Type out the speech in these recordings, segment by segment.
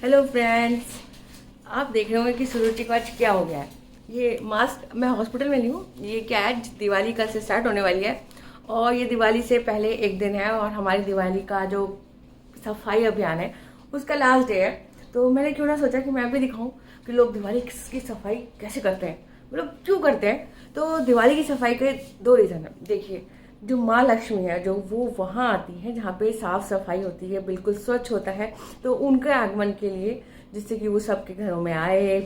Hello friends, आप देख रहे होंगे कि सुरुचि को आज क्या हो गया है। ये मास्क मैं हॉस्पिटल में ली हूँ। ये क्या है, दिवाली कल से स्टार्ट होने वाली है और ये दिवाली से पहले एक दिन है और हमारी दिवाली का जो सफाई अभियान है उसका लास्ट डे है। तो मैंने क्यों ना सोचा कि मैं भी दिखाऊं कि लोग दिवाली की सफाई कैसे करते हैं, मतलब क्यों करते हैं। तो दिवाली की सफाई के दो रीज़न है। देखिए, जो माँ लक्ष्मी है जो वो वहाँ आती है जहाँ पे साफ सफाई होती है, बिल्कुल स्वच्छ होता है। तो उनके आगमन के लिए, जिससे कि वो सबके घरों में आए,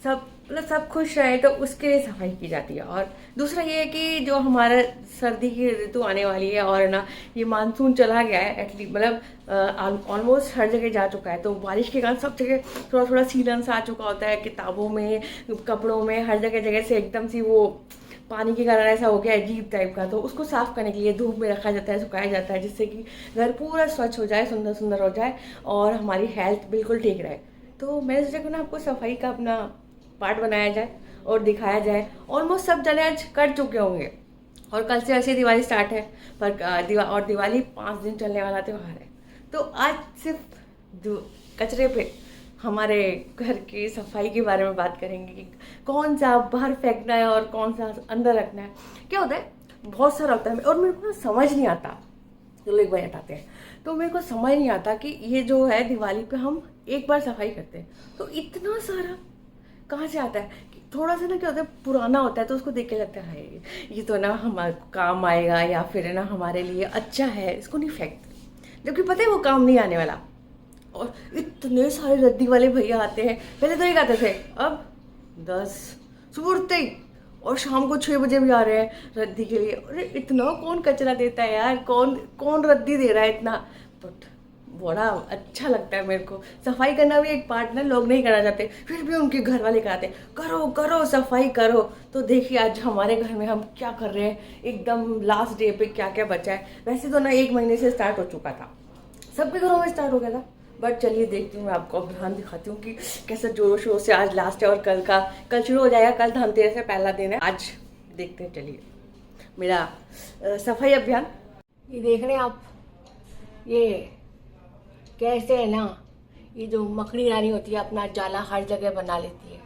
सब मतलब सब खुश रहे, तो उसके लिए सफाई की जाती है। और दूसरा ये है कि जो हमारा सर्दी की ऋतु आने वाली है और ना ये मानसून चला गया है, एटलीस्ट मतलब ऑलमोस्ट हर जगह जा चुका है। तो बारिश के कारण सब जगह थोड़ा थोड़ा सीलन सा आ चुका होता है, किताबों में, कपड़ों में, हर जगह जगह से एकदम सी वो पानी के कारण ऐसा हो गया अजीब टाइप का। तो उसको साफ करने के लिए धूप में रखा जाता है, सुखाया जाता है, जिससे कि घर पूरा स्वच्छ हो जाए, सुंदर सुंदर हो जाए और हमारी हेल्थ बिल्कुल ठीक रहे। तो मैंने सोचा कि ना आपको सफाई का अपना पार्ट बनाया जाए और दिखाया जाए। ऑलमोस्ट सब जने आज कर चुके होंगे और कल से ऐसे दिवाली स्टार्ट है, पर दिवाली 5 दिन चलने वाला त्यौहार है। तो आज सिर्फ कचरे पे हमारे घर की सफाई के बारे में बात करेंगे कि कौन सा बाहर फेंकना है और कौन सा अंदर रखना है। क्या होता है, बहुत सारा होता है और मेरे को ना समझ नहीं आता। जो लोग भाई हटाते हैं तो मेरे को समझ नहीं आता कि ये जो है दिवाली पे हम एक बार सफाई करते हैं तो इतना सारा कहाँ से आता है। कि थोड़ा सा ना क्या होता है, पुराना होता है तो उसको देख के लगता है ये तो ना हमारे काम आएगा या फिर ना हमारे लिए अच्छा है, इसको नहीं फेंकते, जबकि पता है वो काम नहीं आने वाला। और इतने सारे रद्दी वाले भैया आते हैं, पहले तो एक आते थे, अब 10 सुबह उठते ही और शाम को 6 बजे भी आ रहे हैं रद्दी के लिए। अरे इतना कौन कचरा देता है यार, कौन कौन रद्दी दे रहा है इतना। बट बड़ा अच्छा लगता है मेरे को। सफाई करना भी एक पार्ट ना, लोग नहीं करना चाहते फिर भी उनके घर वाले कराते हैं, करो करो सफाई करो। तो देखिए आज हमारे घर में हम क्या कर रहे हैं, एकदम लास्ट डे पे क्या क्या बचा है। वैसे तो ना 1 महीने से स्टार्ट हो चुका था, सबके घरों में स्टार्ट हो गया था। बट चलिए देखती हूँ, मैं आपको अभियान दिखाती हूँ कि कैसे जोरों शोर से आज लास्ट है और कल शुरू हो जाएगा। कल धनतेरस से पहला दिन है। आज देखते हैं, चलिए मेरा सफाई अभियान। ये देख रहे हैं आप, ये कैसे है ना, ये जो मकड़ी रानी होती है अपना जाला हर जगह बना लेती है।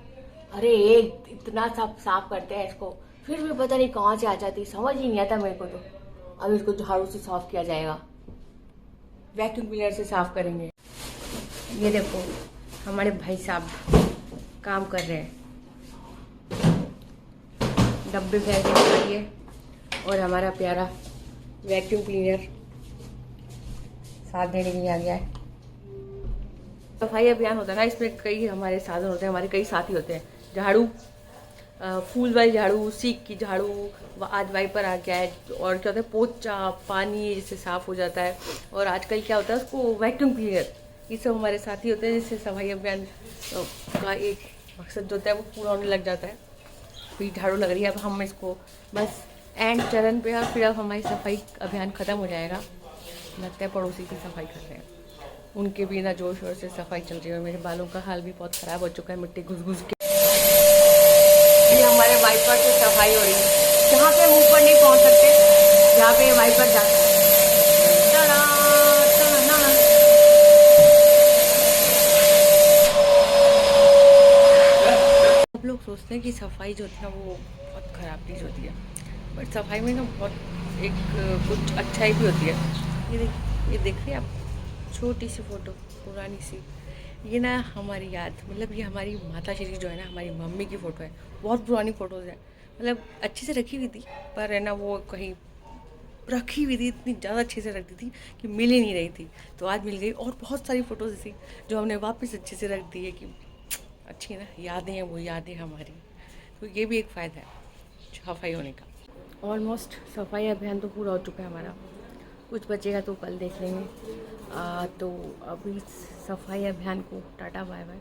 अरे एक इतना सब साफ करते हैं इसको, फिर भी पता नहीं कहाँ से आ जाती, समझ ही नहीं आता मेरे को। तो अब इसको झाड़ू से साफ किया जाएगा, वैक्यूम क्लीनर से साफ करेंगे। ये देखो हमारे भाई साहब काम कर रहे हैं, डब्बे फेंकने के लिए, और हमारा प्यारा वैक्यूम क्लीनर साथ देने के लिए आ गया है। सफाई अभियान होता है ना, इसमें कई हमारे साधन होते हैं, हमारे कई साथी होते हैं। झाड़ू, फूल वाली झाड़ू, सीख की झाड़ू, आज वाइपर आ गया है, और क्या होता है पोचा, पानी जिससे साफ हो जाता है। और आजकल क्या होता है उसको वैक्यूम क्लीनर, ये सब हमारे साथी होते हैं, जिससे सफाई अभियान का एक मकसद जो होता है वो पूरा होने लग जाता है। फिर झाड़ू लग रही है, अब हम इसको बस एंड चरण पे, और फिर अब हमारी सफाई अभियान ख़त्म हो जाएगा। लगता है पड़ोसी की सफाई कर रहे हैं, उनके भी ना जोर शोर से सफाई चल रही है। मेरे बालों का हाल भी बहुत ख़राब हो चुका है मिट्टी घुस घुस के। ये हमारे वाइपर से सफाई हो रही है, जहाँ पे हम ऊपर नहीं पहुँच सकते, जहाँ पे वाइपर जाता है। सब लोग सोचते हैं कि सफाई जो होती है वो बहुत ख़राब चीज़ होती है, बट सफाई में ना बहुत एक कुछ अच्छाई भी होती है। ये देख रहे हैं आप, छोटी सी फ़ोटो पुरानी सी, ये ना हमारी याद, मतलब ये हमारी माता श्री जो है ना, हमारी मम्मी की फ़ोटो है। बहुत पुरानी फ़ोटोज़ है, मतलब अच्छे से रखी हुई थी, पर है ना वो कहीं रखी हुई थी, इतनी ज़्यादा अच्छे से रखती थी कि मिल ही नहीं रही थी। तो आज मिल गई, और बहुत सारी फ़ोटोज़ ऐसी जो हमने वापस अच्छे से रख दी है कि अच्छी है ना, यादें हैं वो, यादें हमारी। तो ये भी एक फ़ायदा है सफाई होने का। ऑलमोस्ट सफाई अभियान तो पूरा हो चुका है हमारा, कुछ बचेगा तो कल देख लेंगे। तो अभी सफाई अभियान को टाटा बाय बाय।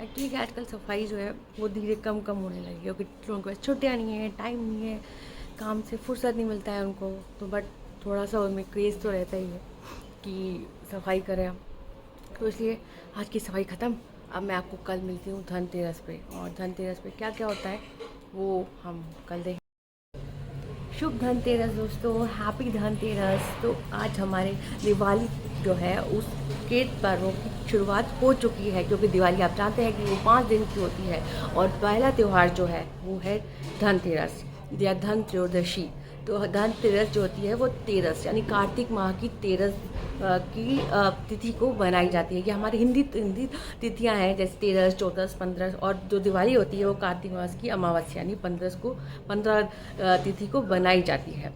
एक्चुअली कि आजकल सफाई जो है वो धीरे कम होने लगी है, क्योंकि लोगों के पास छुट्टियाँ नहीं है, टाइम नहीं है, काम से फुर्सत नहीं मिलता है उनको। तो बट थोड़ा सा उनमें क्रेज़ तो रहता ही है कि सफाई करें हम। तो इसलिए आज की सफाई ख़त्म। अब मैं आपको कल मिलती हूँ धनतेरस पे, और धनतेरस पे क्या क्या होता है वो हम कल देखें। शुभ धनतेरस दोस्तों, हैप्पी धनतेरस। तो आज हमारे दिवाली जो है उसके पर्वों की शुरुआत हो चुकी है, क्योंकि दिवाली आप जानते हैं कि वो 5 दिन की होती है। और पहला त्यौहार जो है वो है धनतेरस या धन त्रयोदशी। तो धनतेरस जो होती है वो तेरस यानी कार्तिक माह की तेरस की तिथि को बनाई जाती है। ये हमारी हिंदी तिथियां हैं, जैसे तेरस, चौदस, 15, और जो दिवाली होती है वो कार्तिक मास की अमावस्या यानी 15 तिथि को बनाई जाती है।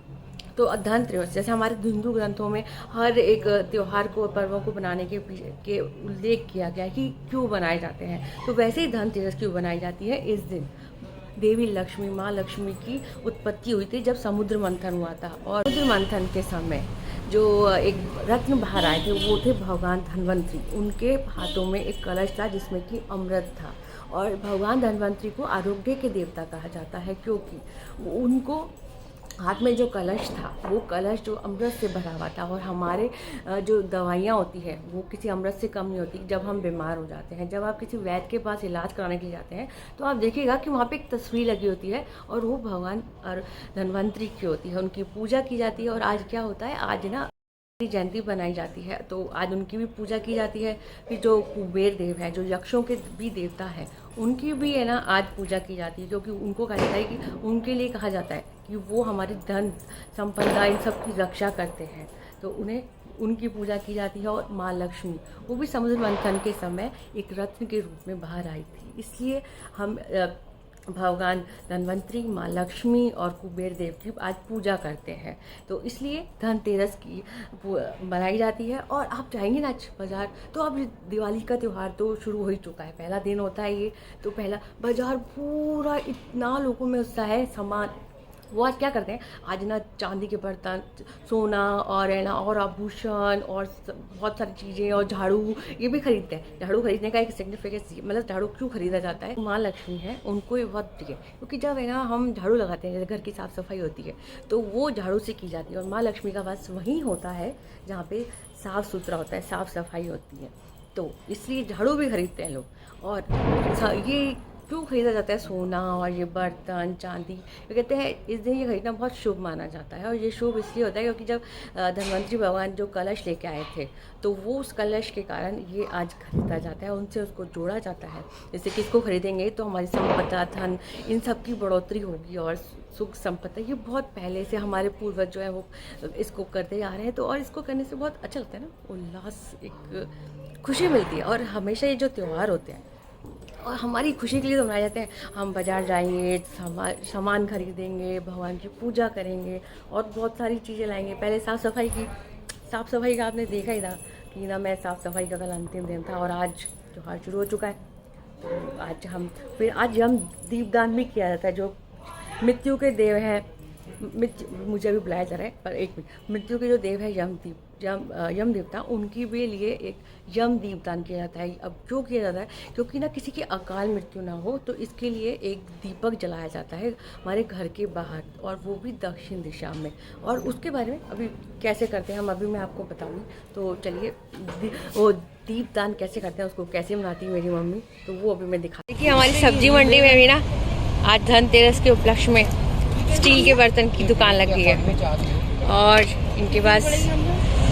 तो धनतेरस जैसे हमारे हिंदू ग्रंथों में हर एक त्योहार को, पर्वों को बनाने के उल्लेख किया गया है कि क्यों बनाए जाते हैं, तो वैसे ही धनतेरस क्यों बनाई जाती है। इस दिन देवी लक्ष्मी, माँ लक्ष्मी की उत्पत्ति हुई थी जब समुद्र मंथन हुआ था। और समुद्र मंथन के समय जो एक रत्न बाहर आए थे वो थे भगवान धन्वंतरी। उनके हाथों में एक कलश था जिसमें कि अमृत था। और भगवान धन्वंतरी को आरोग्य के देवता कहा जाता है, क्योंकि उनको हाथ में जो कलश था वो कलश जो अमृत से भरा हुआ था। और हमारे जो दवाइयाँ होती है वो किसी अमृत से कम नहीं होती। जब हम बीमार हो जाते हैं, जब आप किसी वैद्य के पास इलाज कराने के लिए जाते हैं, तो आप देखिएगा कि वहाँ पे एक तस्वीर लगी होती है और वो भगवान और धन्वंतरी की होती है। उनकी पूजा की जाती है। और आज क्या होता है, आज ना जयंती बनाई जाती है, तो आज उनकी भी पूजा की जाती है। फिर जो कुबेर देव है, जो यक्षों के भी देवता है, उनकी भी है ना आज पूजा की जाती है, क्योंकि उनको कहा जाता है कि उनके लिए कहा जाता है कि वो हमारी धन संपदा इन सब की रक्षा करते हैं, तो उन्हें उनकी पूजा की जाती है। और माँ लक्ष्मी वो भी समुद्र मंथन के समय एक रत्न के रूप में बाहर आई थी, इसलिए हम भगवान धन्वंतरी, माँ लक्ष्मी और कुबेर देव की आज पूजा करते हैं। तो इसलिए धनतेरस की बनाई जाती है। और आप जाएंगे ना आज बाज़ार, तो अब दिवाली का त्यौहार तो शुरू हो ही चुका है, पहला दिन होता है ये, तो पहला बाज़ार पूरा इतना लोगों में उत्साह है। सामान वो आज क्या करते हैं, आज ना चांदी के बर्तन, सोना और है ना और आभूषण और बहुत सारी चीज़ें और झाड़ू ये भी खरीदते हैं। झाड़ू खरीदने का एक सिग्निफिकेंस, मतलब झाड़ू क्यों खरीदा जाता है, माँ लक्ष्मी है उनको ये बहुत प्रिय है, क्योंकि जब है ना हम झाड़ू लगाते हैं, जैसे घर की साफ़ सफाई होती है, तो वो झाड़ू से की जाती है। और माँ लक्ष्मी का वास वहीं होता है जहाँ पे साफ़ सुथरा होता है, साफ़ सफाई होती है, तो इसलिए झाड़ू भी खरीदते हैं लोग। और ये क्यों खरीदा जाता है सोना और ये बर्तन, चांदी, ये कहते हैं इस दिन ये खरीदना बहुत शुभ माना जाता है। और ये शुभ इसलिए होता है क्योंकि जब धन्वंतरी भगवान जो कलश लेके आए थे, तो वो उस कलश के कारण ये आज खरीदा जाता है, उनसे उसको जोड़ा जाता है। जैसे कि इसको खरीदेंगे तो हमारी संपदा, धन, इन सब की बढ़ोतरी होगी और सुख संपत्ति। ये बहुत पहले से हमारे पूर्वज जो है वो इसको करते आ रहे हैं, तो और इसको करने से बहुत अच्छा लगता है ना, उल्लास, एक खुशी मिलती है। और हमेशा ये जो त्यौहार होते हैं और हमारी खुशी के लिए तो मनाए जाते हैं। हम बाज़ार जाएंगे, सामान खरीदेंगे, भगवान की पूजा करेंगे और बहुत सारी चीज़ें लाएंगे। पहले साफ़ सफाई का आपने देखा ही था कि ना, मैं साफ़ सफाई का कल अंतिम दिन था और आज त्यौहार शुरू हो चुका है। तो आज हम दीपदान भी किया जाता है। जो मृत्यु के देव हैं, मुझे अभी बुलाया जा रहा है, पर एक मिनट, मृत्यु के जो देव है यम देवता, उनकी भी लिए एक यम दीपदान किया जाता है। अब क्यों किया जाता है, क्योंकि ना किसी की अकाल मृत्यु ना हो, तो इसके लिए एक दीपक जलाया जाता है हमारे घर के बाहर, और वो भी दक्षिण दिशा में। और उसके बारे में अभी कैसे करते हैं अभी मैं आपको बताऊँगी। तो चलिए वो दीपदान कैसे करते हैं, उसको कैसे मनाती है मेरी मम्मी, तो वो अभी मैं दिखा। देखिए हमारी सब्जी मंडी में भी ना आज धनतेरस के उपलक्ष्य में स्टील के बर्तन की दुकान लगी है, और इनके पास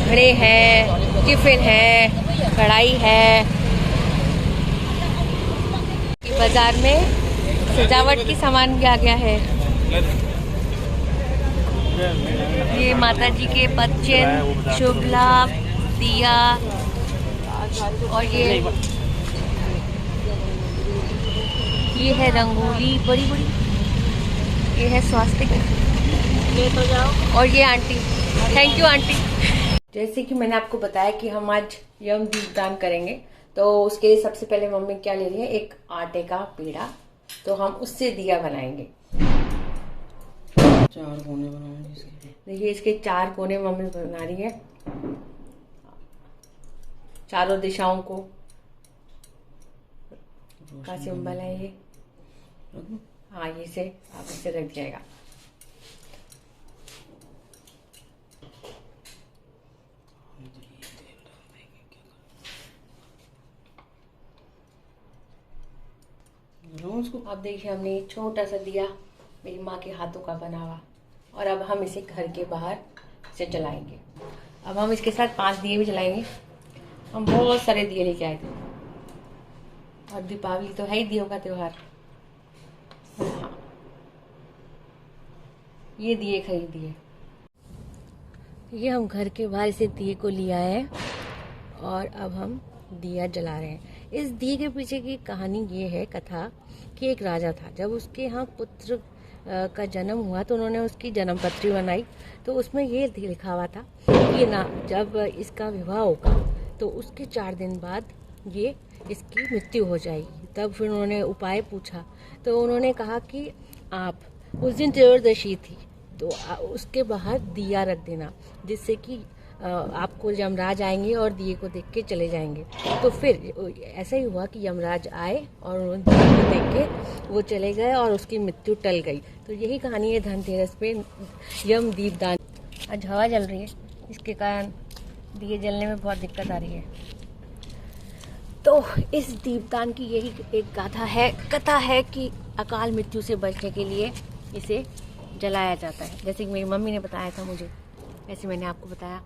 घड़े हैं, टिफिन है, कढ़ाई है। बाजार में सजावट की सामान भी आ गया है। ये माता जी के पदचिन्ह, शुभ लाभ, दिया, और ये है रंगोली बड़ी बड़ी, ये है स्वास्तिक, ये तो जाओ। और ये आंटी, थैंक यू आंटी। जैसे कि मैंने आपको बताया कि हम आज यम दीपदान करेंगे, तो उसके लिए सबसे पहले मम्मी क्या ले रही है, एक आटे का पेड़ा, तो हम उससे दिया बनाएंगे। 4 कोने बनाएंगे इसके। देखिए इसके 4 कोने मम्मी बना रही है, चारों दिशाओं को का सिंबल है ये। हाँ, ये से आप इससे रख जाएगा। अब देखिए हमने छोटा सा दिया मेरी माँ के हाथों का बना हुआ, और अब हम इसे घर के बाहर से जलाएंगे। अब हम इसके साथ 5 दिए भी जलाएंगे। हम बहुत सारे दिए लेके आए थे और दीपावली तो है ही दियों का त्योहार। हाँ, ये दिए खरीदिए। ये हम घर के बाहर से दिए को ले आए हैं और अब हम दिया जला रहे हैं। इस दिए के पीछे की कहानी ये है, कथा, कि एक राजा था। जब उसके यहाँ पुत्र का जन्म हुआ तो उन्होंने उसकी जन्म पत्री बनाई। तो उसमें ये लिखा हुआ था कि ना जब इसका विवाह होगा तो उसके 4 दिन बाद ये इसकी मृत्यु हो जाएगी। तब फिर उन्होंने उपाय पूछा तो उन्होंने कहा कि आप उस दिन त्रयोदशी थी तो उसके बाहर दिया रख देना, जिससे कि आपको यमराज आएंगे और दिए को देख के चले जाएंगे। तो फिर ऐसा ही हुआ कि यमराज आए और उन दिए को देख के वो चले गए और उसकी मृत्यु टल गई। तो यही कहानी है धनतेरस पे यम दीपदान। आज हवा जल रही है, इसके कारण दिए जलने में बहुत दिक्कत आ रही है। तो इस दीपदान की यही एक कथा है कि अकाल मृत्यु से बचने के लिए इसे जलाया जाता है। जैसे कि मेरी मम्मी ने बताया था मुझे, वैसे मैंने आपको बताया।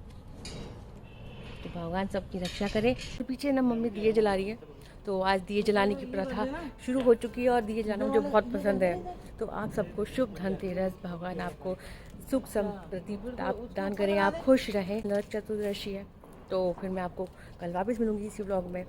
तो भगवान सबकी रक्षा करे। तो पीछे ना मम्मी दिए जला रही है, तो आज दिए जलाने की प्रथा शुरू हो चुकी है और दिए जलाना मुझे बहुत पसंद है। तो आप सबको शुभ धनतेरस। भगवान आपको सुख समृद्धि दान करें, आप खुश रहें। नरक चतुर्दशी है, तो फिर मैं आपको कल वापस मिलूंगी इसी ब्लॉग में।